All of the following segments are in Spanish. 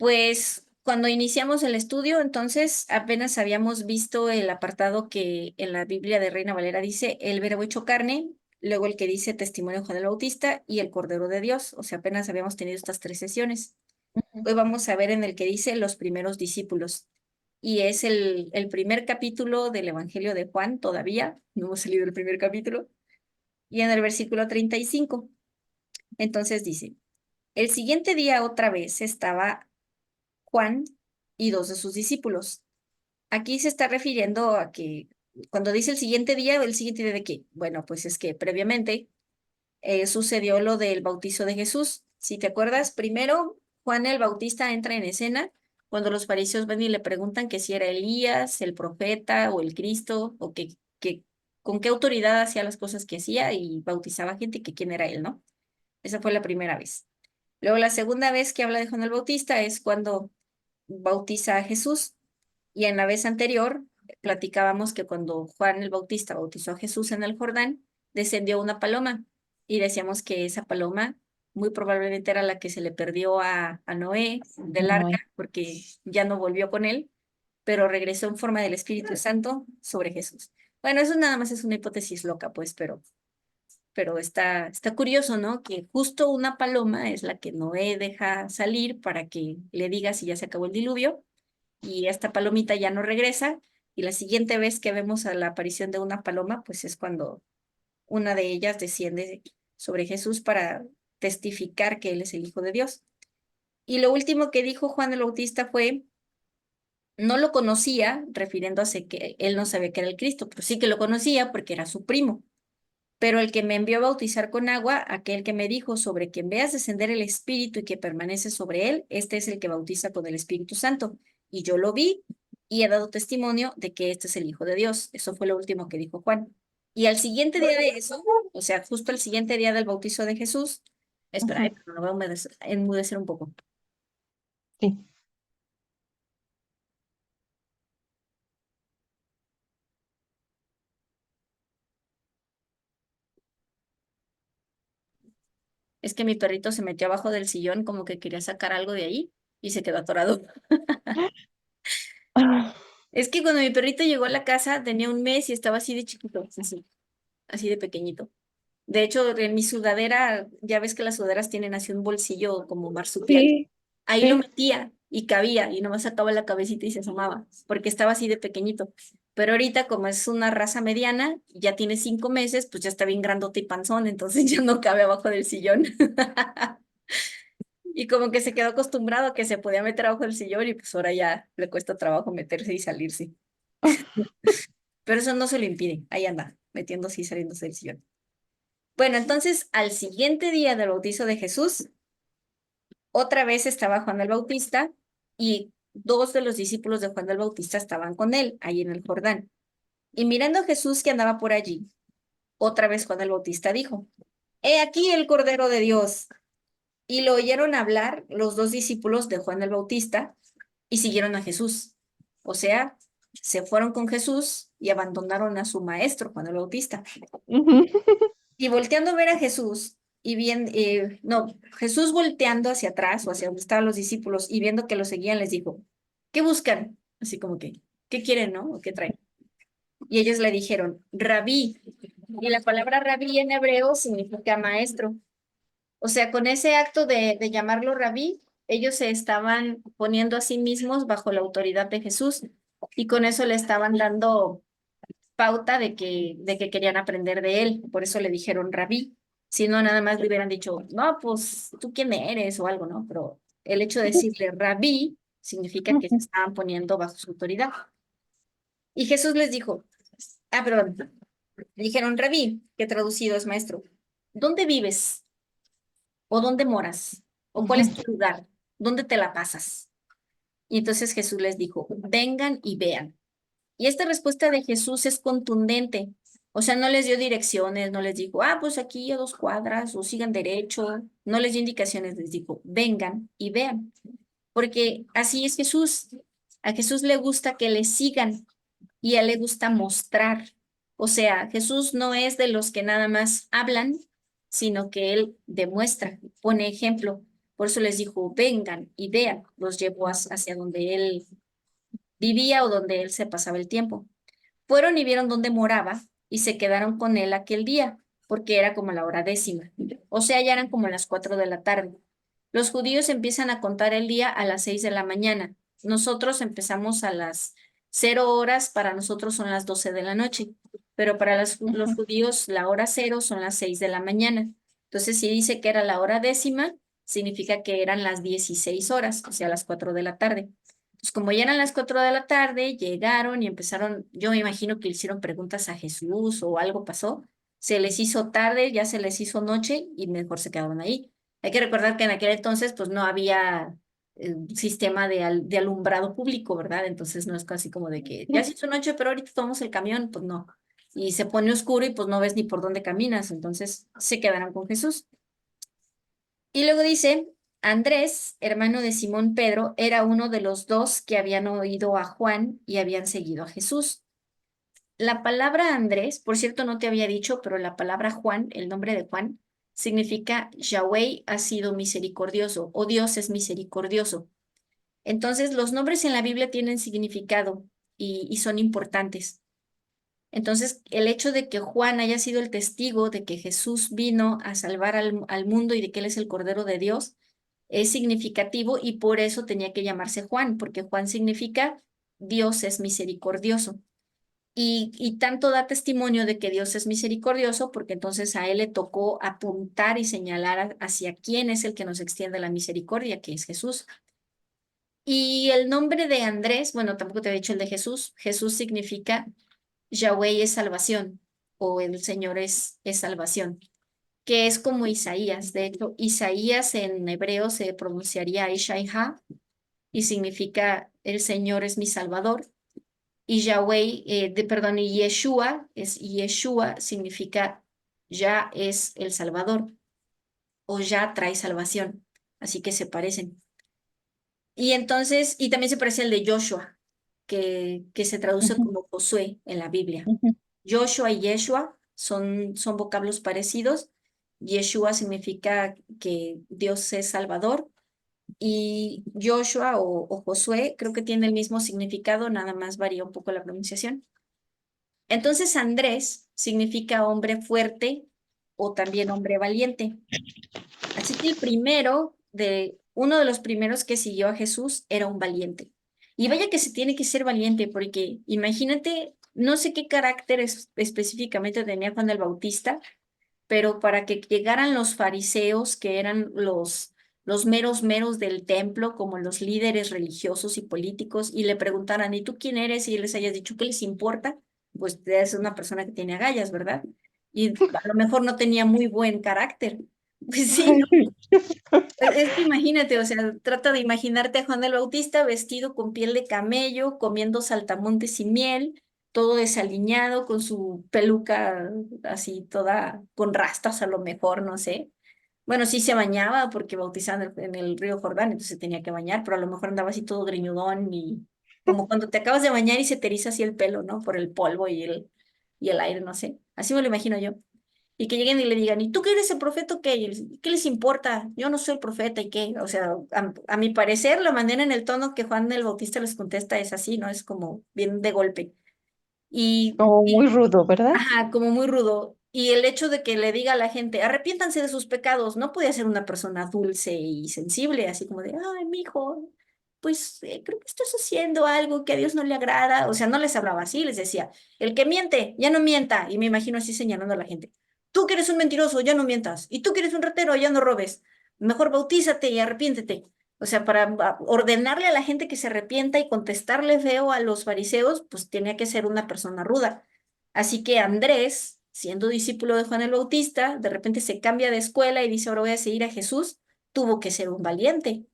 Pues cuando iniciamos el estudio, entonces apenas habíamos visto el apartado que en la Biblia de Reina Valera dice el verbo hecho carne, luego el que dice testimonio de Juan el Bautista y el Cordero de Dios. O sea, apenas habíamos tenido estas tres sesiones. Ujú. Hoy vamos a ver en el que dice los primeros discípulos. Y es el primer capítulo del Evangelio de Juan, todavía, no hemos leído el primer capítulo, y en el versículo 35. Entonces dice, el siguiente día otra vez estaba Juan y dos de sus discípulos. Aquí se está refiriendo a que cuando dice el siguiente día de qué? Bueno, pues es que previamente sucedió lo del bautizo de Jesús. Si te acuerdas, primero Juan el Bautista entra en escena cuando los fariseos ven y le preguntan que si era Elías, el profeta o el Cristo, o con qué autoridad hacía las cosas que hacía y bautizaba gente, que quién era él, ¿no? Esa fue la primera vez. Luego la segunda vez que habla de Juan el Bautista es cuando bautiza a Jesús. Y en la vez anterior platicábamos que cuando Juan el Bautista bautizó a Jesús en el Jordán, descendió una paloma y decíamos que esa paloma muy probablemente era la que se le perdió a Noé del No arca hay. porque ya no volvió con él, pero regresó en forma del Espíritu Santo sobre Jesús. Bueno, eso nada más es una hipótesis loca, pues, pero está curioso, ¿no? Que justo una paloma es la que Noé deja salir para que le diga si ya se acabó el diluvio y esta palomita ya no regresa y la siguiente vez que vemos a la aparición de una paloma, pues es cuando una de ellas desciende sobre Jesús para testificar que él es el Hijo de Dios. Y lo último que dijo Juan el Bautista fue, no lo conocía, refiriéndose que él no sabía que era el Cristo, pero sí que lo conocía porque era su primo. Pero el que me envió a bautizar con agua, aquel que me dijo sobre quien veas descender el Espíritu y que permanece sobre él, este es el que bautiza con el Espíritu Santo. Y yo lo vi y he dado testimonio de que este es el Hijo de Dios. Eso fue lo último que dijo Juan. Y al siguiente día de eso, o sea, justo el siguiente día del bautizo de Jesús, espera, Ujú. pero no voy a enmudecer un poco. Sí. Es que mi perrito se metió abajo del sillón como que quería sacar algo de ahí y se quedó atorado. Ah, Es que cuando mi perrito llegó a la casa tenía un mes y estaba así de chiquito, así de pequeñito. De hecho, en mi sudadera, ya ves que las sudaderas tienen así un bolsillo como marsupial. sí, Ahí lo sí. metía y cabía y nomás sacaba la cabecita y se asomaba, porque estaba así de pequeñito. Pero ahorita, como es una raza mediana, ya tiene 5 meses, pues ya está bien grandote y panzón, entonces ya no cabe abajo del sillón. Y como que se quedó acostumbrado a que se podía meter abajo del sillón y pues ahora ya le cuesta trabajo meterse y salirse. Pero eso no se lo impide, ahí anda, metiéndose y saliéndose del sillón. Bueno, entonces al siguiente día del bautizo de Jesús, otra vez estaba Juan el Bautista y dos de los discípulos de Juan el Bautista estaban con él, ahí en el Jordán. Y mirando a Jesús que andaba por allí, otra vez Juan el Bautista dijo, He aquí el Cordero de Dios. Y lo oyeron hablar los dos discípulos de Juan el Bautista y siguieron a Jesús. O sea, se fueron con Jesús y abandonaron a su maestro, Juan el Bautista. Ujú. Y volteando a ver a Jesús y bien, no, Jesús volteando hacia atrás o hacia donde estaban los discípulos y viendo que lo seguían, les dijo, ¿qué buscan? Así como que, ¿qué quieren, no? ¿O qué traen? Y ellos le dijeron, rabí. Y la palabra rabí en hebreo significa maestro. O sea, con ese acto de llamarlo rabí, ellos se estaban poniendo a sí mismos bajo la autoridad de Jesús y con eso le estaban dando pauta de que querían aprender de él, por eso le dijeron rabí. Si no, nada más le hubieran dicho, no, pues tú quién eres o algo, ¿no? Pero el hecho de decirle rabí significa que se estaban poniendo bajo su autoridad. Y Jesús les dijo, perdón, le dijeron rabí, que traducido es maestro, ¿dónde vives? ¿O dónde moras? ¿O cuál es Ujú. tu lugar? ¿Dónde te la pasas? Y entonces Jesús les dijo, vengan y vean. Y esta respuesta de Jesús es contundente. O sea, no les dio direcciones, no les dijo, pues aquí a 2 cuadras o sigan derecho. No les dio indicaciones, les dijo, vengan y vean. Porque así es Jesús. A Jesús le gusta que le sigan y a él le gusta mostrar. O sea, Jesús no es de los que nada más hablan, sino que él demuestra, pone ejemplo. Por eso les dijo, vengan y vean. Los llevó hacia donde él vivía o donde él se pasaba el tiempo. Fueron y vieron dónde moraba y se quedaron con él aquel día, porque era como la hora décima. O sea, ya eran como las 4 de la tarde. Los judíos empiezan a contar el día a las 6 de la mañana. Nosotros empezamos a las 0 horas, para nosotros son las 12 de la noche, pero para los judíos la hora cero son las 6 de la mañana. Entonces, si dice que era la hora décima, significa que eran las 16 horas, o sea, las 4 de la tarde. Pues como ya eran las 4 de la tarde, llegaron y empezaron, yo me imagino que le hicieron preguntas a Jesús o algo pasó, se les hizo tarde, ya se les hizo noche y mejor se quedaron ahí. Hay que recordar que en aquel entonces pues no había sistema de alumbrado público, ¿verdad? Entonces no es casi como de que ya se hizo noche, pero ahorita tomamos el camión, pues no. Y se pone oscuro y pues no ves ni por dónde caminas, entonces se quedaron con Jesús. Y luego dice, Andrés, hermano de Simón Pedro, era uno de los dos que habían oído a Juan y habían seguido a Jesús. La palabra Andrés, por cierto, no te había dicho, pero la palabra Juan, el nombre de Juan, significa Yahweh ha sido misericordioso o Dios es misericordioso. Entonces, los nombres en la Biblia tienen significado y son importantes. Entonces, el hecho de que Juan haya sido el testigo de que Jesús vino a salvar al mundo y de que Él es el Cordero de Dios, es significativo y por eso tenía que llamarse Juan, porque Juan significa Dios es misericordioso. Y tanto da testimonio de que Dios es misericordioso, porque entonces a Él le tocó apuntar y señalar hacia quién es el que nos extiende la misericordia, que es Jesús. Y el nombre de Andrés, bueno, tampoco te he dicho el de Jesús. Jesús significa Yahweh es salvación o el Señor es salvación, que es como Isaías. De hecho, Isaías en hebreo se pronunciaría Ishaiha y significa el Señor es mi salvador. Y Yahweh, perdón, y Yeshua significa ya es el salvador o ya trae salvación. Así que se parecen. Y entonces, y también se parece al de Joshua, que se traduce Ujú, como Josué en la Biblia. ujú, Joshua y Yeshua son vocablos parecidos. Yeshua significa que Dios es Salvador y Joshua o Josué creo que tiene el mismo significado, nada más varía un poco la pronunciación. Entonces Andrés significa hombre fuerte o también hombre valiente. Así que uno de los primeros que siguió a Jesús era un valiente. Y vaya que se tiene que ser valiente, porque imagínate, no sé qué carácter específicamente tenía Juan el Bautista, pero para que llegaran los fariseos, que eran los meros meros del templo, como los líderes religiosos y políticos, y le preguntaran, ¿y tú quién eres? Y él les haya dicho, ¿qué les importa? Pues es una persona que tiene agallas, ¿verdad? Y a lo mejor no tenía muy buen carácter. Pues sí, Ay, ¿no? Es que imagínate, o sea, trata de imaginarte a Juan el Bautista vestido con piel de camello, comiendo saltamontes y miel, todo desaliñado, con su peluca así toda con rastas a lo mejor, no sé. Bueno, sí se bañaba porque bautizaban en el río Jordán, entonces tenía que bañar, pero a lo mejor andaba así todo greñudón y como cuando te acabas de bañar y se te eriza así el pelo, ¿no? Por el polvo y el aire, no sé. Así me lo imagino yo. Y que lleguen y le digan, ¿y tú qué eres el profeta o qué? ¿Qué les importa? Yo no soy el profeta y qué. O sea, a mi parecer, la manera en el tono que Juan el Bautista les contesta es así, ¿no? Es como bien de golpe. como muy rudo, ¿verdad? Ajá, como muy rudo. Y el hecho de que le diga a la gente, arrepiéntanse de sus pecados, no podía ser una persona dulce y sensible, así como de, ay, mijo, pues creo que estás haciendo algo que a Dios no le agrada. O sea, no les hablaba así, les decía, el que miente, ya no mienta. Y me imagino así señalando a la gente, tú que eres un mentiroso, ya no mientas. Y tú que eres un ratero, ya no robes. Mejor bautízate y arrepiéntete. O sea, para ordenarle a la gente que se arrepienta y contestarle feo a los fariseos, pues tenía que ser una persona ruda. Así que Andrés, siendo discípulo de Juan el Bautista, de repente se cambia de escuela y dice, ahora voy a seguir a Jesús, tuvo que ser un valiente.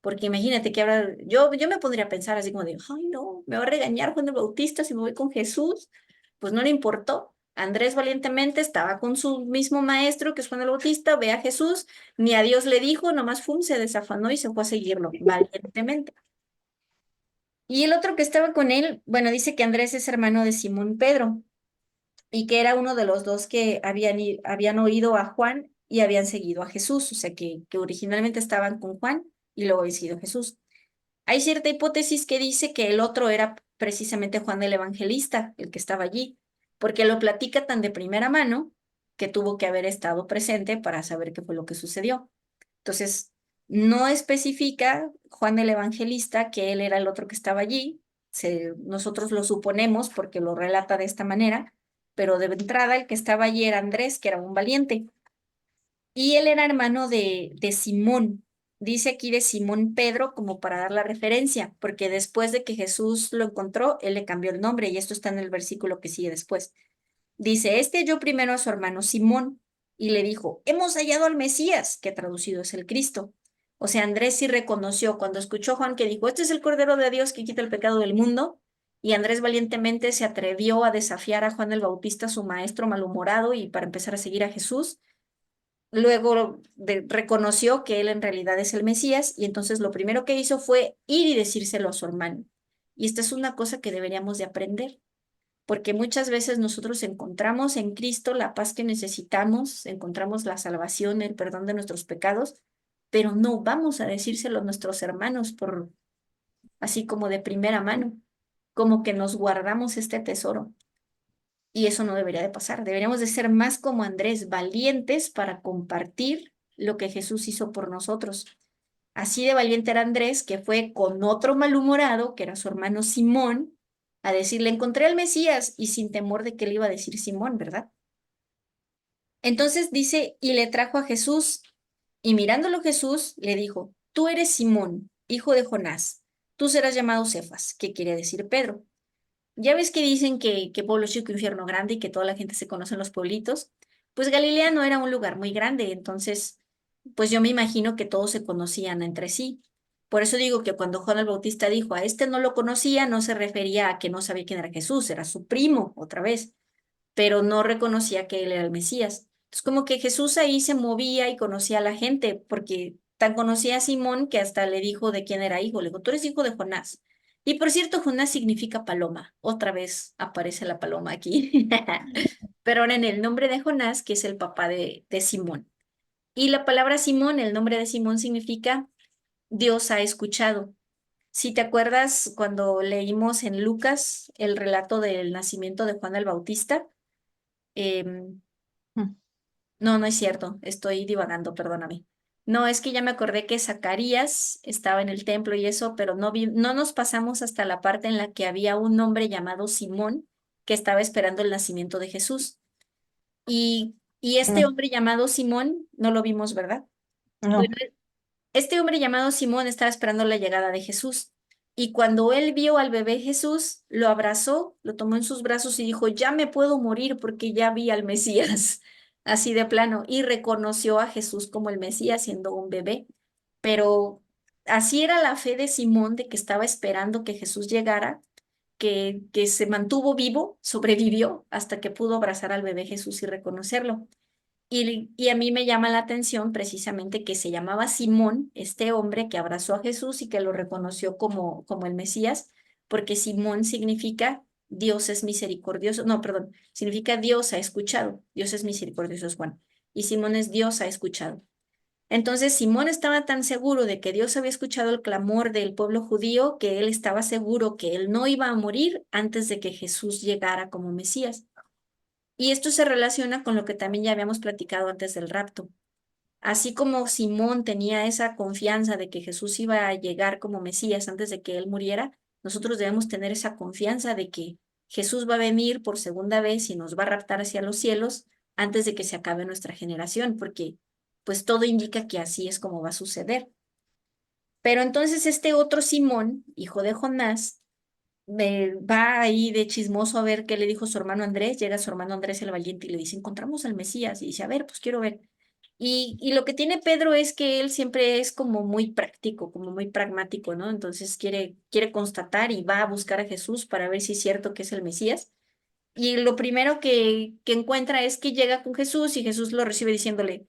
Porque imagínate que ahora yo me pondría a pensar así como de, ay no, me va a regañar Juan el Bautista si me voy con Jesús. Pues no le importó. Andrés valientemente estaba con su mismo maestro, que es Juan el Bautista, ve a Jesús, ni a Dios le dijo, nomás se desafanó y se fue a seguirlo valientemente. Y el otro que estaba con él, bueno, dice que Andrés es hermano de Simón Pedro y que era uno de los dos que habían oído a Juan y habían seguido a Jesús, o sea que originalmente estaban con Juan y luego habían seguido a Jesús. Hay cierta hipótesis que dice que el otro era precisamente Juan el Evangelista, el que estaba allí, porque lo platica tan de primera mano que tuvo que haber estado presente para saber qué fue lo que sucedió. Entonces, no especifica Juan el Evangelista que él era el otro que estaba allí. Nosotros lo suponemos porque lo relata de esta manera, pero de entrada el que estaba allí era Andrés, que era un valiente. Y él era hermano de Simón. Dice aquí de Simón Pedro como para dar la referencia, porque después de que Jesús lo encontró, él le cambió el nombre y esto está en el versículo que sigue después. Dice, este halló primero a su hermano Simón y le dijo, hemos hallado al Mesías, que traducido es el Cristo. O sea, Andrés sí reconoció cuando escuchó a Juan que dijo, este es el Cordero de Dios que quita el pecado del mundo. Y Andrés valientemente se atrevió a desafiar a Juan el Bautista, su maestro malhumorado, y para empezar a seguir a Jesús. Luego reconoció que él en realidad es el Mesías y entonces lo primero que hizo fue ir y decírselo a su hermano. Y esta es una cosa que deberíamos de aprender, porque muchas veces nosotros encontramos en Cristo la paz que necesitamos, encontramos la salvación, el perdón de nuestros pecados, pero no vamos a decírselo a nuestros hermanos por así como de primera mano, como que nos guardamos este tesoro. Y eso no debería de pasar. Deberíamos de ser más como Andrés, valientes para compartir lo que Jesús hizo por nosotros. Así de valiente era Andrés, que fue con otro malhumorado, que era su hermano Simón, a decirle, encontré al Mesías, y sin temor de que le iba a decir Simón, ¿verdad? Entonces dice, y le trajo a Jesús, y mirándolo Jesús, le dijo, tú eres Simón, hijo de Jonás, tú serás llamado Cefas, que quiere decir Pedro. Ya ves que dicen que pueblo chico, infierno grande y que toda la gente se conoce en los pueblitos. Pues Galilea no era un lugar muy grande, entonces, pues yo me imagino que todos se conocían entre sí. Por eso digo que cuando Juan el Bautista dijo a este no lo conocía, no se refería a que no sabía quién era Jesús, era su primo, otra vez, pero no reconocía que él era el Mesías. Es como que Jesús ahí se movía y conocía a la gente, porque tan conocía a Simón que hasta le dijo de quién era hijo. Le dijo, tú eres hijo de Jonás. Y por cierto, Jonás significa paloma. Otra vez aparece la paloma aquí. Pero ahora en el nombre de Jonás, que es el papá de Simón. Y la palabra Simón, el nombre de Simón significa Dios ha escuchado. Si te acuerdas cuando leímos en Lucas el relato del nacimiento de Juan el Bautista, em, Mm. no, no es cierto, estoy divagando, perdóname. No, es que ya me acordé que Zacarías estaba en el templo y eso, pero no nos pasamos hasta la parte en la que había un hombre llamado Simón que estaba esperando el nacimiento de Jesús. Y este No, hombre llamado Simón, no lo vimos, ¿verdad? no. Bueno, este hombre llamado Simón estaba esperando la llegada de Jesús. Y cuando él vio al bebé Jesús, lo abrazó, lo tomó en sus brazos y dijo, ya me puedo morir porque ya vi al Mesías, así de plano. Y reconoció a Jesús como el Mesías siendo un bebé. Pero así era la fe de Simón de que estaba esperando que Jesús llegara, que se mantuvo vivo, sobrevivió hasta que pudo abrazar al bebé Jesús y reconocerlo. Y a mí me llama la atención precisamente que se llamaba Simón, este hombre que abrazó a Jesús y que lo reconoció como el Mesías, porque Simón significa Dios es misericordioso, no, perdón, significa Dios ha escuchado, Dios es misericordioso es Juan, y Simón es Dios ha escuchado. Entonces Simón estaba tan seguro de que Dios había escuchado el clamor del pueblo judío que él estaba seguro que él no iba a morir antes de que Jesús llegara como Mesías. Y esto se relaciona con lo que también ya habíamos platicado antes del rapto. Así como Simón tenía esa confianza de que Jesús iba a llegar como Mesías antes de que él muriera, nosotros debemos tener esa confianza de que Jesús va a venir por segunda vez y nos va a raptar hacia los cielos antes de que se acabe nuestra generación, porque pues todo indica que así es como va a suceder. Pero entonces este otro Simón, hijo de Jonás, va ahí de chismoso a ver qué le dijo su hermano Andrés. Llega su hermano Andrés el valiente y le dice, encontramos al Mesías. Y dice, a ver, pues quiero ver. Y lo que tiene Pedro es que él siempre es como muy práctico, como muy pragmático, ¿no? Entonces quiere constatar y va a buscar a Jesús para ver si es cierto que es el Mesías. Y lo primero que encuentra es que llega con Jesús y Jesús lo recibe diciéndole,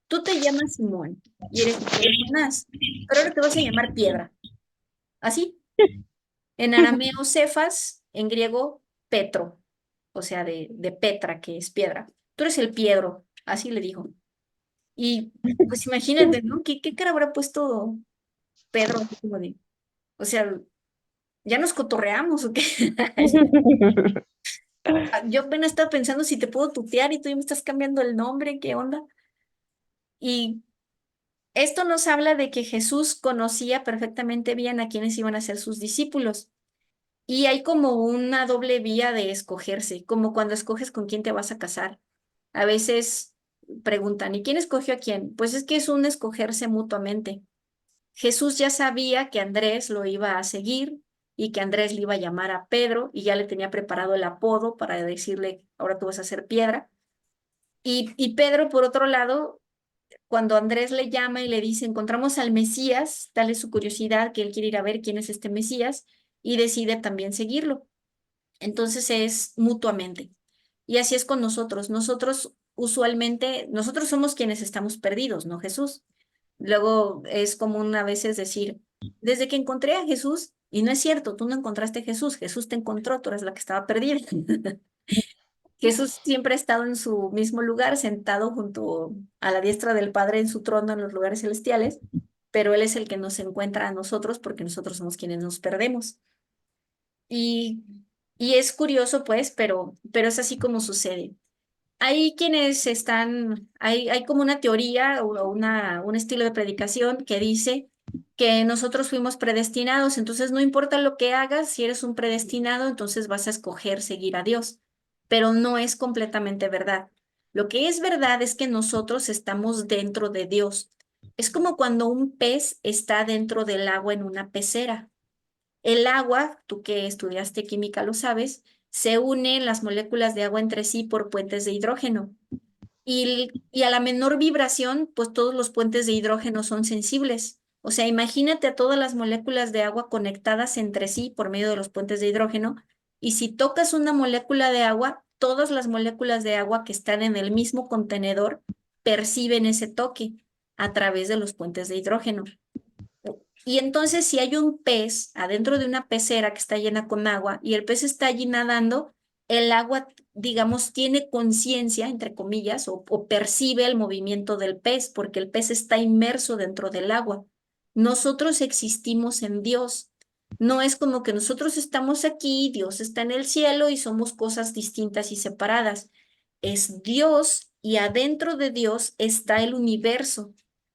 tú te llamas Simón y eres hijo de Jonás, pero ahora te vas a llamar Piedra. Así. En arameo, Cefas, en griego, Petro, o sea, de Petra, que es piedra. Tú eres el Piedro, así le dijo. Y pues imagínate, ¿no? ¿Qué cara habrá puesto Pedro? Así como de, o sea, ¿ya nos cotorreamos o qué? Yo apenas estaba pensando si te puedo tutear y tú ya me estás cambiando el nombre, ¿qué onda? Y esto nos habla de que Jesús conocía perfectamente bien a quienes iban a ser sus discípulos. Y hay como una doble vía de escogerse, como cuando escoges con quién te vas a casar. A veces preguntan, ¿y quién escogió a quién? Pues es que es un escogerse mutuamente. Jesús ya sabía que Andrés lo iba a seguir y que Andrés le iba a llamar a Pedro y ya le tenía preparado el apodo para decirle, ahora tú vas a ser piedra. Y Pedro, por otro lado, cuando Andrés le llama y le dice, encontramos al Mesías, dale su curiosidad, que él quiere ir a ver quién es este Mesías y decide también seguirlo. Entonces es mutuamente. Y así es con nosotros. Nosotros usualmente, nosotros somos quienes estamos perdidos, no Jesús. Luego es común a veces decir, desde que encontré a Jesús, y no es cierto, tú no encontraste a Jesús, Jesús te encontró, tú eres la que estaba perdida. Jesús siempre ha estado en su mismo lugar, sentado junto a la diestra del Padre en su trono en los lugares celestiales, pero Él es el que nos encuentra a nosotros porque nosotros somos quienes nos perdemos. Y, y es curioso, pues, pero es así como sucede. Hay quienes están, hay como una teoría o un estilo de predicación que dice que nosotros fuimos predestinados, entonces no importa lo que hagas, si eres un predestinado, entonces vas a escoger seguir a Dios, pero no es completamente verdad. Lo que es verdad es que nosotros estamos dentro de Dios. Es como cuando un pez está dentro del agua en una pecera. El agua, tú que estudiaste química lo sabes, se unen las moléculas de agua entre sí por puentes de hidrógeno. Y a la menor vibración, pues todos los puentes de hidrógeno son sensibles. O sea, imagínate a todas las moléculas de agua conectadas entre sí por medio de los puentes de hidrógeno. Y si tocas una molécula de agua, todas las moléculas de agua que están en el mismo contenedor perciben ese toque a través de los puentes de hidrógeno. Y entonces, si hay un pez adentro de una pecera que está llena con agua y el pez está allí nadando, el agua, digamos, tiene conciencia, entre comillas, o percibe el movimiento del pez, porque el pez está inmerso dentro del agua. Nosotros existimos en Dios. No es como que nosotros estamos aquí, Dios está en el cielo y somos cosas distintas y separadas. Es Dios y adentro de Dios está el universo,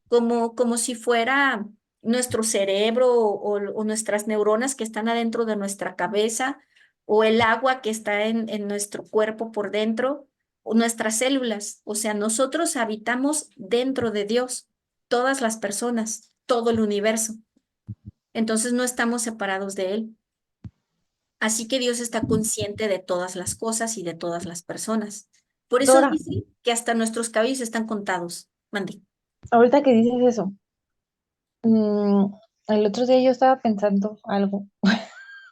como si fuera nuestro cerebro o nuestras neuronas que están adentro de nuestra cabeza o el agua que está en nuestro cuerpo por dentro o nuestras células. O sea, nosotros habitamos dentro de Dios, todas las personas, todo el universo. Entonces no estamos separados de Él. Así que Dios está consciente de todas las cosas y de todas las personas. Por eso Dora, dice que hasta nuestros cabellos están contados. Mande. ahorita que dices eso, mm, el otro día yo estaba pensando algo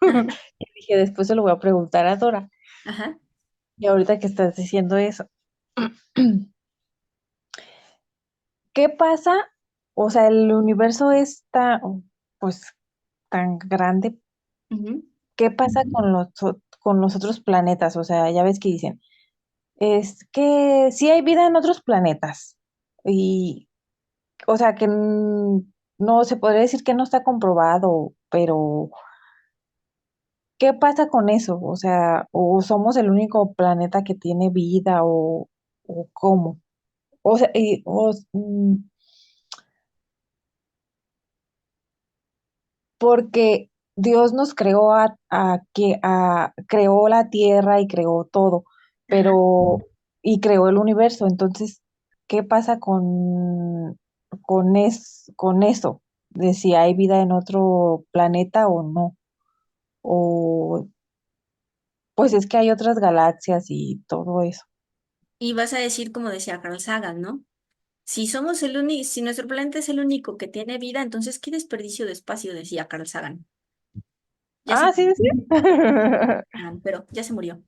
Ajá, y dije, después se lo voy a preguntar a Dora. ajá, Y ahorita que estás diciendo eso, ¿qué pasa? O sea, el universo está, pues, tan grande. ujú, ¿Qué pasa con los otros planetas? O sea, ya ves que dicen, es que sí hay vida en otros planetas. Y, o sea, que no se podría decir que no está comprobado, pero ¿qué pasa con eso? O sea, o somos el único planeta que tiene vida o cómo. O sea, porque Dios nos creó creó la tierra y creó todo, ajá. pero y creó el universo. Entonces, ¿qué pasa con eso? De si hay vida en otro planeta o no. O pues es que hay otras galaxias y todo eso. Y vas a decir, como decía Carl Sagan, ¿no? Si somos el único, si nuestro planeta es el único que tiene vida, entonces qué desperdicio de espacio, decía Carl Sagan. Ya se Ah, sí, decía. pero ya se murió.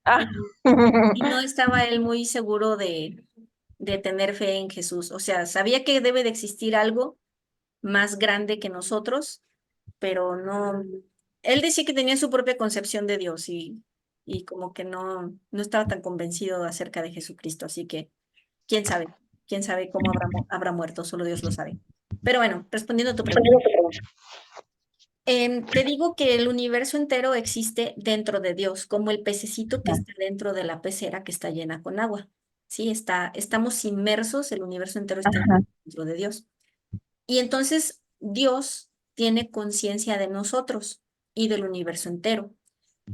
Ah. Y, y no estaba él muy seguro de tener fe en Jesús. O sea, sabía que debe de existir algo más grande que nosotros, pero no. Él decía que tenía su propia concepción de Dios y como que no estaba tan convencido acerca de Jesucristo. Así que, quién sabe. quién sabe cómo habrá muerto, solo Dios lo sabe. Pero bueno, respondiendo a tu pregunta. Te digo que el universo entero existe dentro de Dios, como el pececito que está dentro de la pecera que está llena con agua. Sí, estamos inmersos, el universo entero está Ajá, dentro de Dios. Y entonces Dios tiene conciencia de nosotros y del universo entero.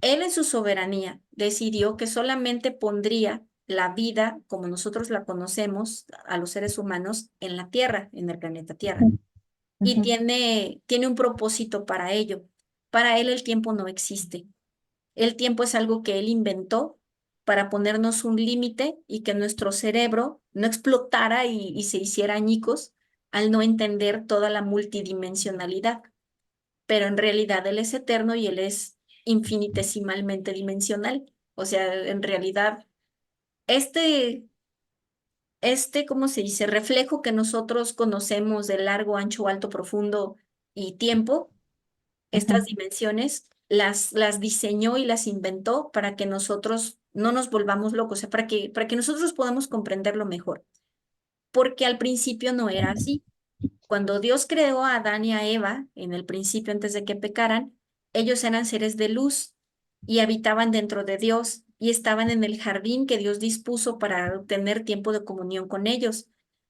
Él en su soberanía decidió que solamente pondría la vida como nosotros la conocemos a los seres humanos en la Tierra, en el planeta Tierra. ujú, Y ujú, tiene un propósito para ello. Para él el tiempo no existe. El tiempo es algo que él inventó para ponernos un límite y que nuestro cerebro no explotara y se hiciera añicos al no entender toda la multidimensionalidad. Pero en realidad él es eterno y él es infinitesimalmente dimensional. O sea, en realidad, este, ¿cómo se dice? Reflejo que nosotros conocemos de largo, ancho, alto, profundo y tiempo, estas ujú, dimensiones las diseñó y las inventó para que nosotros no nos volvamos locos, o sea, para que nosotros podamos comprenderlo mejor, porque al principio no era así. Cuando Dios creó a Adán y a Eva, en el principio antes de que pecaran, ellos eran seres de luz y habitaban dentro de Dios y estaban en el jardín que Dios dispuso para tener tiempo de comunión con ellos.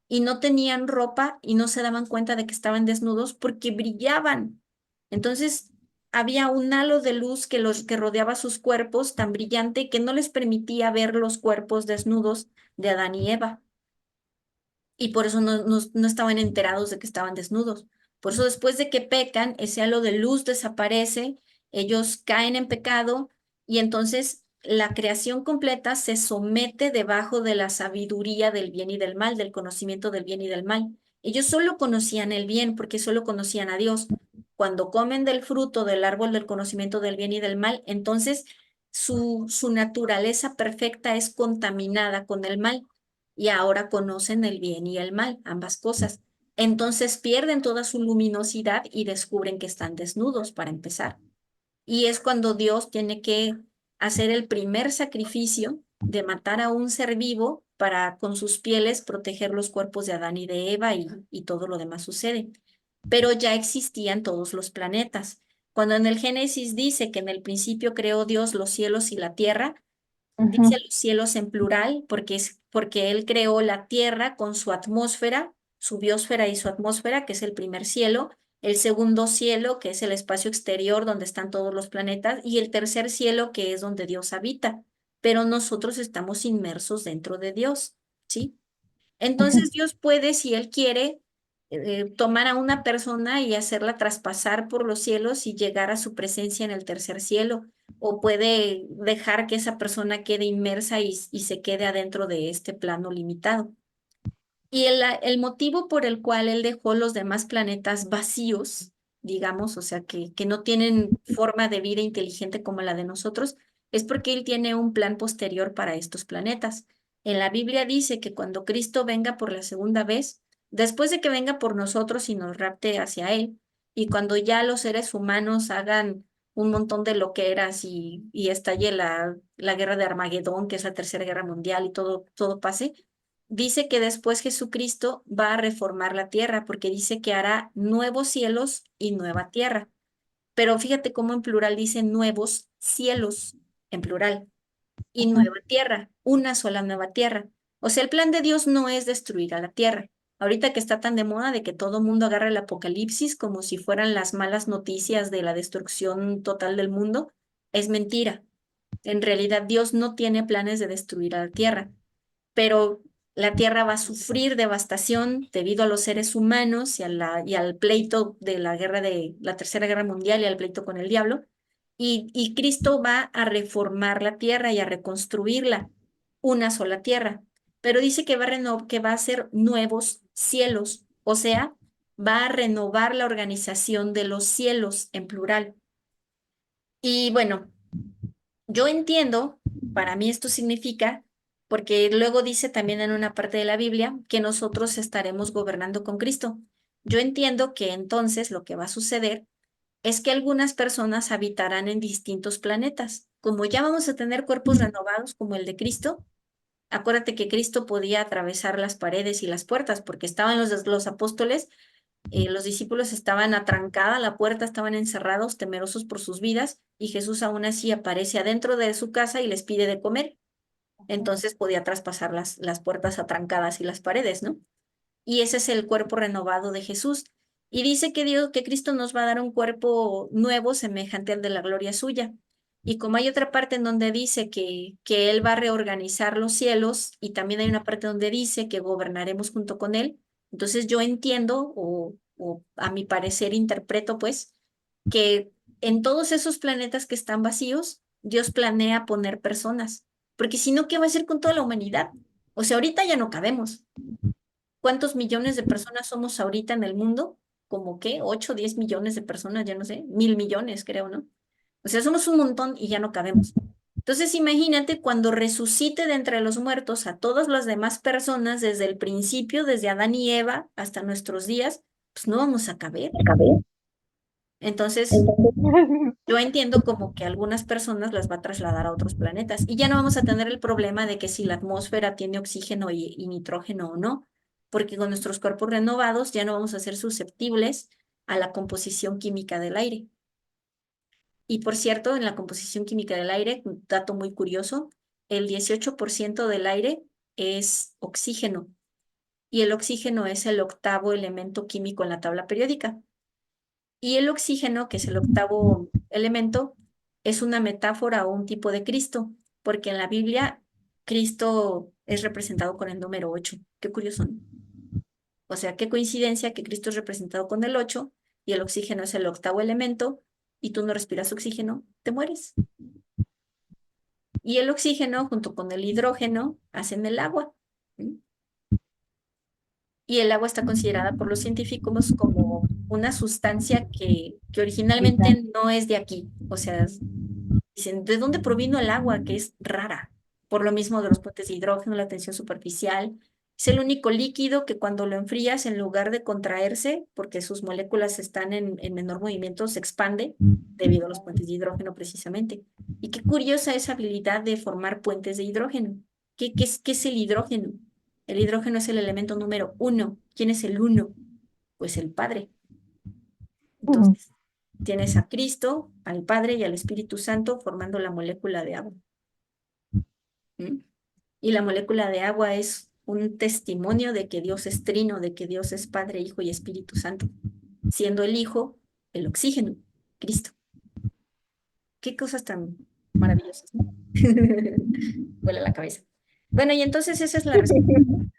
Y no tenían ropa y no se daban cuenta de que estaban desnudos porque brillaban. Entonces, había un halo de luz que rodeaba sus cuerpos tan brillante que no les permitía ver los cuerpos desnudos de Adán y Eva y por eso no estaban enterados de que estaban desnudos. Por eso después de que pecan, ese halo de luz desaparece, ellos caen en pecado y entonces la creación completa se somete debajo de la sabiduría del bien y del mal, del conocimiento del bien y del mal. Ellos solo conocían el bien porque solo conocían a Dios. Cuando comen del fruto del árbol del conocimiento del bien y del mal, entonces su naturaleza perfecta es contaminada con el mal y ahora conocen el bien y el mal, ambas cosas. Entonces pierden toda su luminosidad y descubren que están desnudos para empezar. Y es cuando Dios tiene que hacer el primer sacrificio de matar a un ser vivo para con sus pieles proteger los cuerpos de Adán y de Eva y todo lo demás sucede. Pero ya existían todos los planetas. Cuando en el Génesis dice que en el principio creó Dios los cielos y la tierra, dice ujú, los cielos en plural porque él creó la tierra con su atmósfera, su biosfera y su atmósfera, que es el primer cielo, el segundo cielo, que es el espacio exterior donde están todos los planetas, y el tercer cielo, que es donde Dios habita. Pero nosotros estamos inmersos dentro de Dios, ¿sí? ujú. Entonces Dios puede, si Él quiere, tomar a una persona y hacerla traspasar por los cielos y llegar a su presencia en el tercer cielo, o puede dejar que esa persona quede inmersa y se quede adentro de este plano limitado. Y el motivo por el cual Él dejó los demás planetas vacíos, digamos, o sea, que no tienen forma de vida inteligente como la de nosotros, es porque Él tiene un plan posterior para estos planetas. En la Biblia dice que cuando Cristo venga por la segunda vez, después de que venga por nosotros y nos rapte hacia Él, y cuando ya los seres humanos hagan un montón de loqueras y estalle la guerra de Armagedón, que es la tercera guerra mundial, y todo pase, dice que después Jesucristo va a reformar la tierra porque dice que hará nuevos cielos y nueva tierra. Pero fíjate cómo en plural dice nuevos cielos, en plural, y Ujú. nueva tierra, una sola nueva tierra. O sea, el plan de Dios no es destruir a la tierra. Ahorita que está tan de moda de que todo mundo agarra el apocalipsis como si fueran las malas noticias de la destrucción total del mundo, es mentira. En realidad, Dios no tiene planes de destruir a la tierra, pero la tierra va a sufrir devastación debido a los seres humanos y al pleito de la guerra de la Tercera Guerra Mundial y al pleito con el diablo. Y Cristo va a reformar la tierra y a reconstruirla, una sola tierra. Pero dice que que va a hacer nuevos cielos, o sea, va a renovar la organización de los cielos en plural. Y bueno, yo entiendo, para mí esto significa, porque luego dice también en una parte de la Biblia que nosotros estaremos gobernando con Cristo. Yo entiendo que entonces lo que va a suceder es que algunas personas habitarán en distintos planetas. Como ya vamos a tener cuerpos renovados como el de Cristo, Acuérdate que Cristo podía atravesar las paredes y las puertas porque estaban los apóstoles, los discípulos estaban atrancada la puerta, estaban encerrados, temerosos por sus vidas, y Jesús aún así aparece adentro de su casa y les pide de comer. Entonces podía traspasar las puertas atrancadas y las paredes, ¿no? Y ese es el cuerpo renovado de Jesús. Y dice que Dios, que Cristo nos va a dar un cuerpo nuevo semejante al de la gloria suya. Y como hay otra parte en donde dice que Él va a reorganizar los cielos, y también hay una parte donde dice que gobernaremos junto con Él, entonces yo entiendo, o a mi parecer interpreto, pues, que en todos esos planetas que están vacíos, Dios planea poner personas. Porque si no, ¿qué va a hacer con toda la humanidad? O sea, ahorita ya no cabemos. ¿Cuántos millones de personas somos ahorita en el mundo? ¿Como qué? ¿8, 10 millones de personas? Ya no sé, 1.000 millones, creo, ¿no? O sea, somos un montón y ya no cabemos. Entonces, imagínate cuando resucite de entre los muertos a todas las demás personas desde el principio, desde Adán y Eva hasta nuestros días, pues no vamos a caber. Entonces, yo entiendo como que algunas personas las va a trasladar a otros planetas y ya no vamos a tener el problema de que si la atmósfera tiene oxígeno y nitrógeno o no, porque con nuestros cuerpos renovados ya no vamos a ser susceptibles a la composición química del aire. Y por cierto, en la composición química del aire, un dato muy curioso, el 18% del aire es oxígeno y el oxígeno es el octavo elemento químico en la tabla periódica. Y el oxígeno, que es el octavo elemento, es una metáfora o un tipo de Cristo, porque en la Biblia Cristo es representado con el número 8. Qué curioso, ¿no? O sea, qué coincidencia que Cristo es representado con el 8 y el oxígeno es el octavo elemento y tú no respiras oxígeno, te mueres. Y el oxígeno junto con el hidrógeno hacen el agua. ¿Sí? Y el agua está considerada por los científicos como una sustancia que Vital. originalmente no es de aquí. O sea, dicen, ¿de dónde provino el agua? Que es rara. Por lo mismo de los puentes de hidrógeno, la tensión superficial. Es el único líquido que cuando lo enfrías, en lugar de contraerse, porque sus moléculas están en menor movimiento, se expande debido a los puentes de hidrógeno precisamente. Y qué curiosa esa habilidad de formar puentes de hidrógeno. ¿Qué es el hidrógeno? El hidrógeno es el elemento número 1. ¿Quién es el 1? Pues el Padre. Ujú. Entonces, tienes a Cristo, al Padre y al Espíritu Santo formando la molécula de agua. ¿Mm? Y la molécula de agua es un testimonio de que Dios es trino, de que Dios es Padre, Hijo y Espíritu Santo, siendo el Hijo el oxígeno, Cristo. Qué cosas tan maravillosas, ¿no? Vuela la cabeza. Bueno, y entonces esa es la respuesta.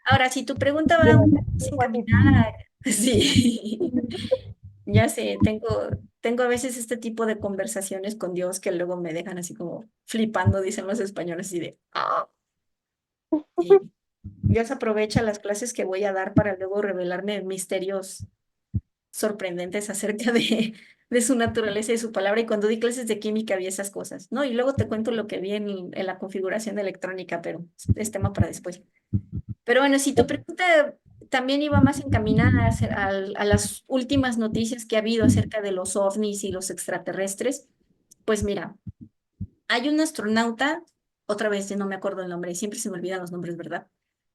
Ahora, si tu pregunta De va un verdad, poco más fue así. encaminada, sí. Ya sé, tengo a veces este tipo de conversaciones con Dios que luego me dejan así como flipando, dicen los españoles, así de, "Ah". Y Dios aprovecha las clases que voy a dar para luego revelarme misterios sorprendentes acerca de su naturaleza y su palabra. Y cuando di clases de química vi esas cosas, ¿no? Y luego te cuento lo que vi en la configuración electrónica, pero es tema para después. Pero bueno, si tu pregunta también iba más encaminada a las últimas noticias que ha habido acerca de los ovnis y los extraterrestres, pues mira, hay un astronauta, otra vez yo no me acuerdo el nombre, siempre se me olvidan los nombres, ¿verdad?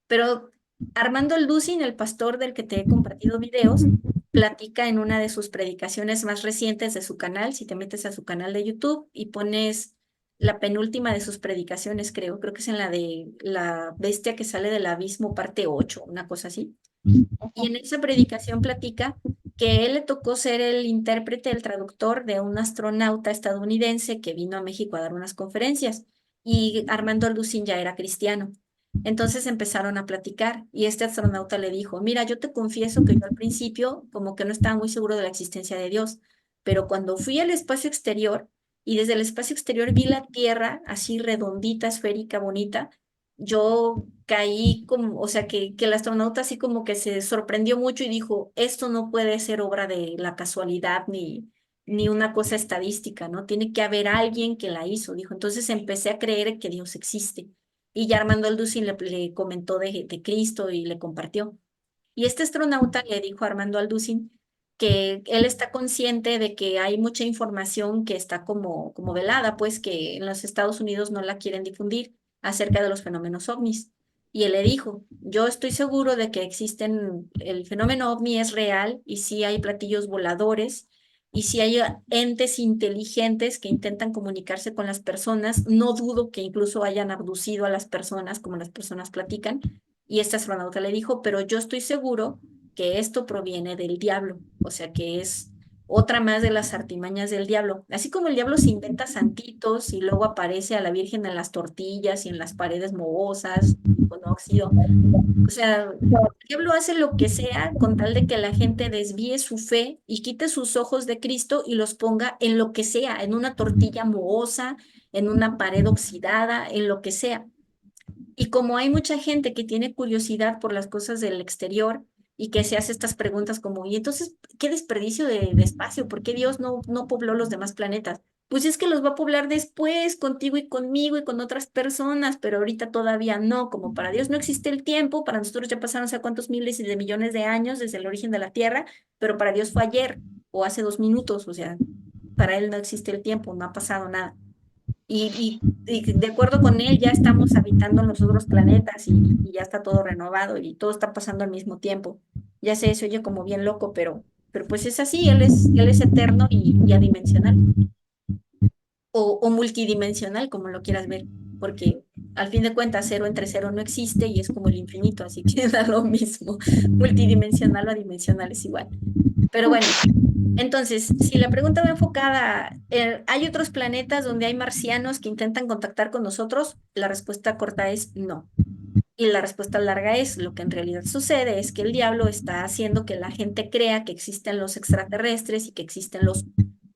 Pero Armando Lucin, el pastor del que te he compartido videos, platica en una de sus predicaciones más recientes de su canal, si te metes a su canal de YouTube y pones la penúltima de sus predicaciones, creo que es en la de la bestia que sale del abismo, parte 8, una cosa así. Y en esa predicación platica que él le tocó ser el intérprete, el traductor de un astronauta estadounidense que vino a México a dar unas conferencias y Armando Lucin ya era cristiano. Entonces empezaron a platicar y este astronauta le dijo, mira, yo te confieso que yo al principio como que no estaba muy seguro de la existencia de Dios, pero cuando fui al espacio exterior y desde el espacio exterior vi la Tierra así redondita, esférica, bonita, yo caí como, o sea, que el astronauta así como que se sorprendió mucho y dijo, esto no puede ser obra de la casualidad ni una cosa estadística, ¿no? Tiene que haber alguien que la hizo, dijo. Entonces empecé a creer que Dios existe. Y ya Armando Alducin le comentó de Cristo y le compartió. Y este astronauta le dijo a Armando Alducin que él está consciente de que hay mucha información que está como velada, pues que en los Estados Unidos no la quieren difundir acerca de los fenómenos ovnis. Y él le dijo, yo estoy seguro de que existen, el fenómeno ovni es real y sí hay platillos voladores y sí hay entes inteligentes que intentan comunicarse con las personas. No dudo que incluso hayan abducido a las personas, como las personas platican. Y este astronauta le dijo, pero yo estoy seguro que esto proviene del diablo, o sea que es otra más de las artimañas del diablo. Así como el diablo se inventa santitos y luego aparece a la Virgen en las tortillas y en las paredes mohosas con óxido. O sea, el diablo hace lo que sea con tal de que la gente desvíe su fe y quite sus ojos de Cristo y los ponga en lo que sea, en una tortilla mohosa, en una pared oxidada, en lo que sea. Y como hay mucha gente que tiene curiosidad por las cosas del exterior y que se hace estas preguntas como, y entonces, ¿qué desperdicio de espacio? ¿Por qué Dios no pobló los demás planetas? Pues es que los va a poblar después, contigo y conmigo y con otras personas, pero ahorita todavía no. Como para Dios no existe el tiempo, para nosotros ya pasaron no sé cuántos miles y de millones de años desde el origen de la Tierra, pero para Dios fue ayer o hace 2 minutos, o sea, para Él no existe el tiempo, no ha pasado nada. Y de acuerdo con él, ya estamos habitando en los otros planetas y ya está todo renovado y todo está pasando al mismo tiempo. Ya sé, se oye como bien loco, pero pues es así, él es eterno y adimensional o multidimensional, como lo quieras ver, porque al fin de cuentas cero entre cero no existe y es como el infinito, así que da lo mismo. Multidimensional o adimensional es igual. Pero bueno. Entonces, si la pregunta va enfocada, ¿hay otros planetas donde hay marcianos que intentan contactar con nosotros? La respuesta corta es no. Y la respuesta larga es, lo que en realidad sucede es que el diablo está haciendo que la gente crea que existen los extraterrestres y que existen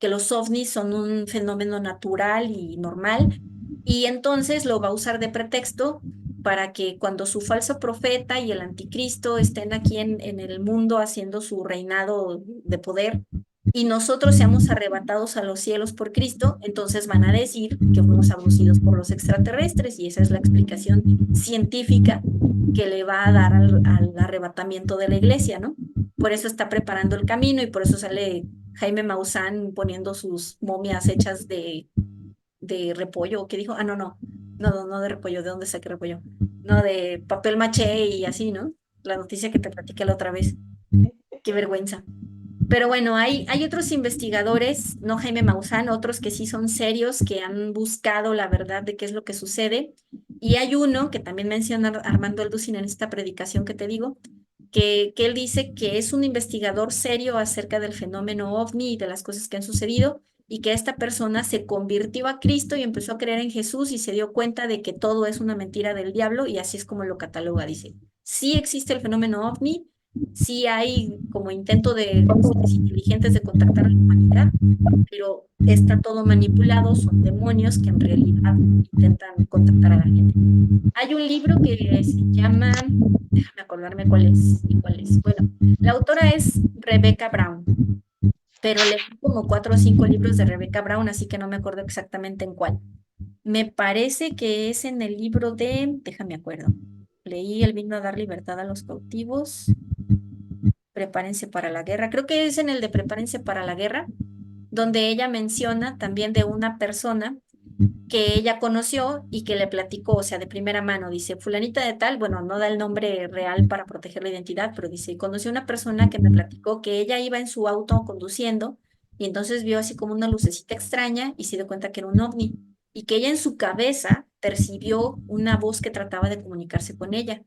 que los ovnis son un fenómeno natural y normal, y entonces lo va a usar de pretexto para que cuando su falso profeta y el anticristo estén aquí en el mundo haciendo su reinado de poder y nosotros seamos arrebatados a los cielos por Cristo, entonces van a decir que fuimos abducidos por los extraterrestres y esa es la explicación científica que le va a dar al arrebatamiento de la iglesia, ¿no? Por eso está preparando el camino y por eso sale Jaime Maussan poniendo sus momias hechas de repollo, ¿qué dijo? Ah, no de repollo, ¿de dónde saqué repollo? No, de papel maché y así, ¿no? La noticia que te platiqué la otra vez. Qué vergüenza. Pero bueno, hay otros investigadores, no Jaime Maussan, otros que sí son serios, que han buscado la verdad de qué es lo que sucede. Y hay uno que también menciona Armando Alducin en esta predicación que te digo, que él dice que es un investigador serio acerca del fenómeno ovni y de las cosas que han sucedido, y que esta persona se convirtió a Cristo y empezó a creer en Jesús y se dio cuenta de que todo es una mentira del diablo, y así es como lo cataloga, dice. Sí existe el fenómeno ovni, sí hay como intento de seres inteligentes de contactar a la humanidad, pero está todo manipulado, son demonios que en realidad intentan contactar a la gente. Hay un libro que se llama, déjame acordarme cuál es y cuál es. Bueno, la autora es Rebecca Brown, pero leí como 4 o 5 libros de Rebecca Brown, así que no me acuerdo exactamente en cuál. Me parece que es en el libro de, déjame acuerdo, leí El vino a dar libertad a los cautivos, Prepárense para la guerra. Creo que es en el de Prepárense para la guerra, donde ella menciona también de una persona que ella conoció y que le platicó, o sea, de primera mano, dice, fulanita de tal, bueno, no da el nombre real para proteger la identidad, pero dice, conocí a una persona que me platicó que ella iba en su auto conduciendo y entonces vio así como una lucecita extraña y se dio cuenta que era un ovni y que ella en su cabeza percibió una voz que trataba de comunicarse con ella.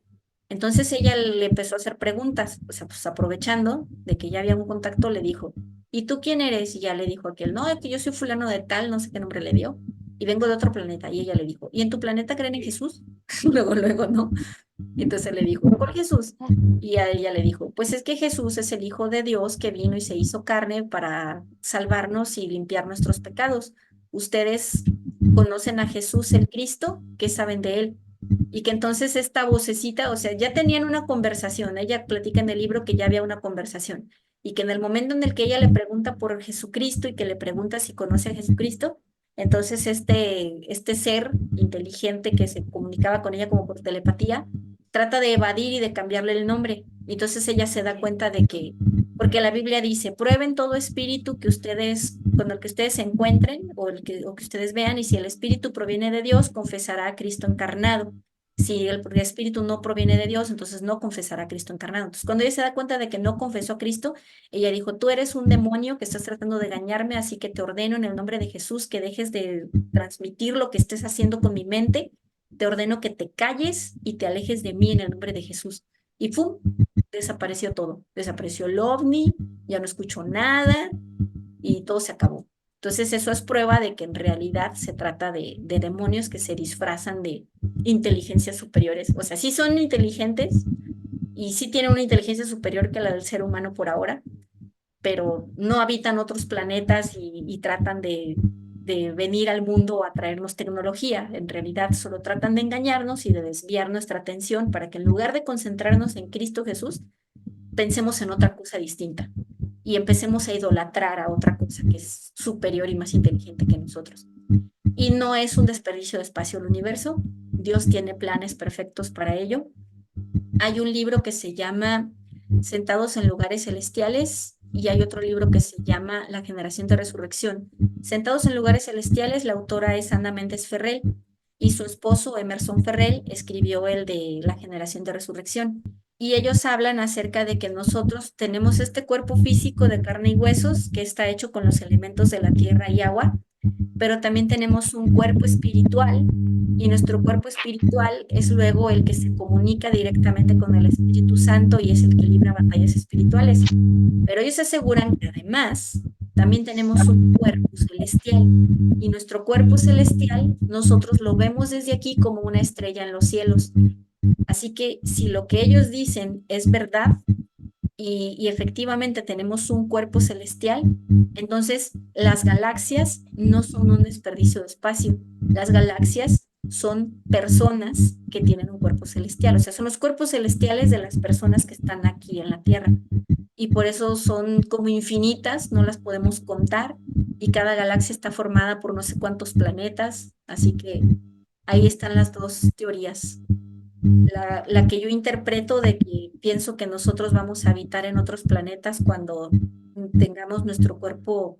Entonces ella le empezó a hacer preguntas, o sea, pues aprovechando de que ya había un contacto, le dijo, ¿y tú quién eres? Y ya le dijo aquel, no, es que yo soy fulano de tal, no sé qué nombre le dio y vengo de otro planeta. Y ella le dijo, ¿y en tu planeta creen en Jesús? Luego, ¿no? Y entonces le dijo, ¿cuál Jesús? Y a ella le dijo, pues es que Jesús es el Hijo de Dios que vino y se hizo carne para salvarnos y limpiar nuestros pecados. ¿Ustedes conocen a Jesús el Cristo? ¿Qué saben de él? Y que entonces esta vocecita, o sea, ya tenían una conversación, ella platica en el libro que ya había una conversación, y que en el momento en el que ella le pregunta por Jesucristo y que le pregunta si conoce a Jesucristo, entonces este ser inteligente que se comunicaba con ella como por telepatía, trata de evadir y de cambiarle el nombre. Y entonces ella se da cuenta de que, porque la Biblia dice, prueben todo espíritu que ustedes, con el que ustedes se encuentren o que ustedes vean, y si el espíritu proviene de Dios, confesará a Cristo encarnado. Si el espíritu no proviene de Dios, entonces no confesará a Cristo encarnado. Entonces, cuando ella se da cuenta de que no confesó a Cristo, ella dijo, tú eres un demonio que estás tratando de engañarme, así que te ordeno en el nombre de Jesús que dejes de transmitir lo que estés haciendo con mi mente. Te ordeno que te calles y te alejes de mí en el nombre de Jesús. Y ¡pum! Desapareció todo. Desapareció el ovni, ya no escuchó nada y todo se acabó. Entonces eso es prueba de que en realidad se trata de demonios que se disfrazan de inteligencias superiores. O sea, sí son inteligentes y sí tienen una inteligencia superior que la del ser humano por ahora, pero no habitan otros planetas y tratan de venir al mundo a traernos tecnología. En realidad solo tratan de engañarnos y de desviar nuestra atención para que en lugar de concentrarnos en Cristo Jesús, pensemos en otra cosa distinta y empecemos a idolatrar a otra cosa que es superior y más inteligente que nosotros. Y no es un desperdicio de espacio el universo. Dios tiene planes perfectos para ello. Hay un libro que se llama Sentados en lugares celestiales y hay otro libro que se llama La generación de resurrección. Sentados en lugares celestiales, la autora es Ana Méndez Ferrell y su esposo Emerson Ferrell escribió el de La generación de resurrección. Y ellos hablan acerca de que nosotros tenemos este cuerpo físico de carne y huesos que está hecho con los elementos de la tierra y agua, pero también tenemos un cuerpo espiritual y nuestro cuerpo espiritual es luego el que se comunica directamente con el Espíritu Santo y es el que libra batallas espirituales. Pero ellos aseguran que además también tenemos un cuerpo celestial y nuestro cuerpo celestial nosotros lo vemos desde aquí como una estrella en los cielos. Así que si lo que ellos dicen es verdad, y efectivamente tenemos un cuerpo celestial, entonces las galaxias no son un desperdicio de espacio. Las galaxias son personas que tienen un cuerpo celestial, o sea, son los cuerpos celestiales de las personas que están aquí en la Tierra. Y por eso son como infinitas, no las podemos contar, y cada galaxia está formada por no sé cuántos planetas, así que ahí están las dos teorías. La que yo interpreto de que pienso que nosotros vamos a habitar en otros planetas cuando tengamos nuestro cuerpo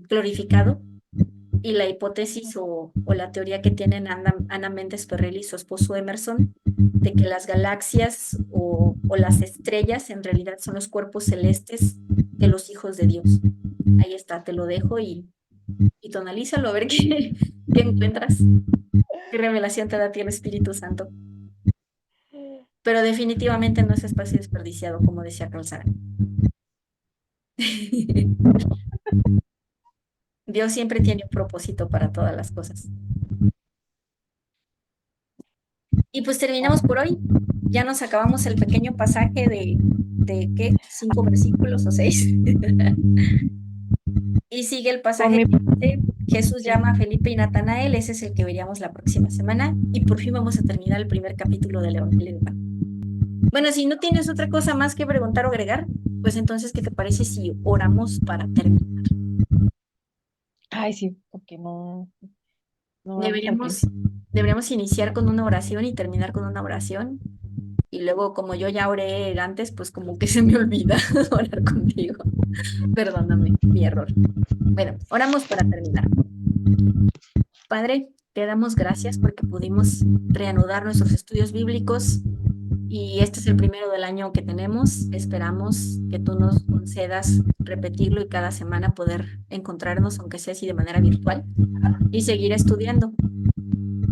glorificado, y la hipótesis o la teoría que tienen Ana Méndez Ferrell y su esposo Emerson, de que las galaxias o las estrellas en realidad son los cuerpos celestes de los hijos de Dios. Ahí está, te lo dejo y tú analízalo a ver qué encuentras. ¿Qué revelación te da a ti el Espíritu Santo? Pero definitivamente no es espacio desperdiciado, como decía Carl Sagan. Dios siempre tiene un propósito para todas las cosas. Y pues terminamos por hoy. Ya nos acabamos el pequeño pasaje de ¿qué? 5 versículos o 6. Y sigue el pasaje que dice, Jesús llama a Felipe y Natanael. Ese es el que veríamos la próxima semana. Y por fin vamos a terminar el primer capítulo del Evangelio de Juan. Bueno, si no tienes otra cosa más que preguntar o agregar, pues entonces, ¿qué te parece si oramos para terminar? Ay, sí, porque no oramos al Deberíamos, principio. deberíamos iniciar con una oración y terminar con una oración. Y luego, como yo ya oré antes, pues como que se me olvida orar contigo. Perdóname, mi error. Bueno, oramos para terminar. Padre, te damos gracias porque pudimos reanudar nuestros estudios bíblicos y este es el primero del año que tenemos. Esperamos que tú nos concedas repetirlo y cada semana poder encontrarnos, aunque sea así de manera virtual, y seguir estudiando.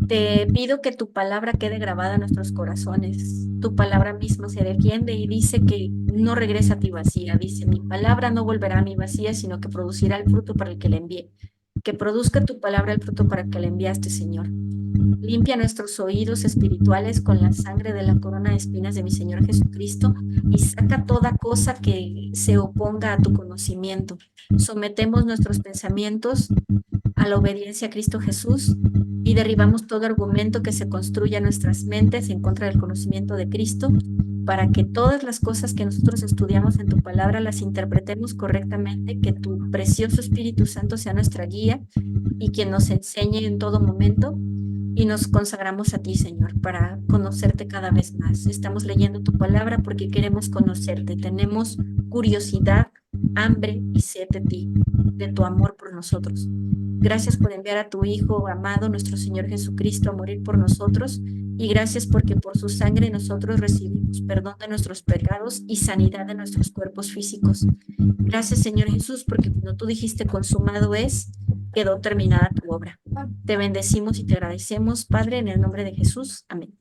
Te pido que tu palabra quede grabada en nuestros corazones. Tu palabra misma se defiende y dice que no regresa a ti vacía. Dice, mi palabra no volverá a mí vacía, sino que producirá el fruto para el que la envié. Que produzca tu palabra el fruto para el que la enviaste, Señor. Limpia nuestros oídos espirituales con la sangre de la corona de espinas de mi Señor Jesucristo y saca toda cosa que se oponga a tu conocimiento. Sometemos nuestros pensamientos a la obediencia a Cristo Jesús y derribamos todo argumento que se construya en nuestras mentes en contra del conocimiento de Cristo, para que todas las cosas que nosotros estudiamos en tu palabra las interpretemos correctamente, que tu precioso Espíritu Santo sea nuestra guía y quien nos enseñe en todo momento, y nos consagramos a ti, Señor, para conocerte cada vez más. Estamos leyendo tu palabra porque queremos conocerte, tenemos curiosidad hambre y sed de ti, de tu amor por nosotros. Gracias por enviar a tu Hijo amado, nuestro Señor Jesucristo, a morir por nosotros, y gracias porque por su sangre nosotros recibimos perdón de nuestros pecados y sanidad de nuestros cuerpos físicos. Gracias, Señor Jesús, porque cuando tú dijiste consumado es, quedó terminada tu obra. Te bendecimos y te agradecemos, Padre, en el nombre de Jesús. Amén.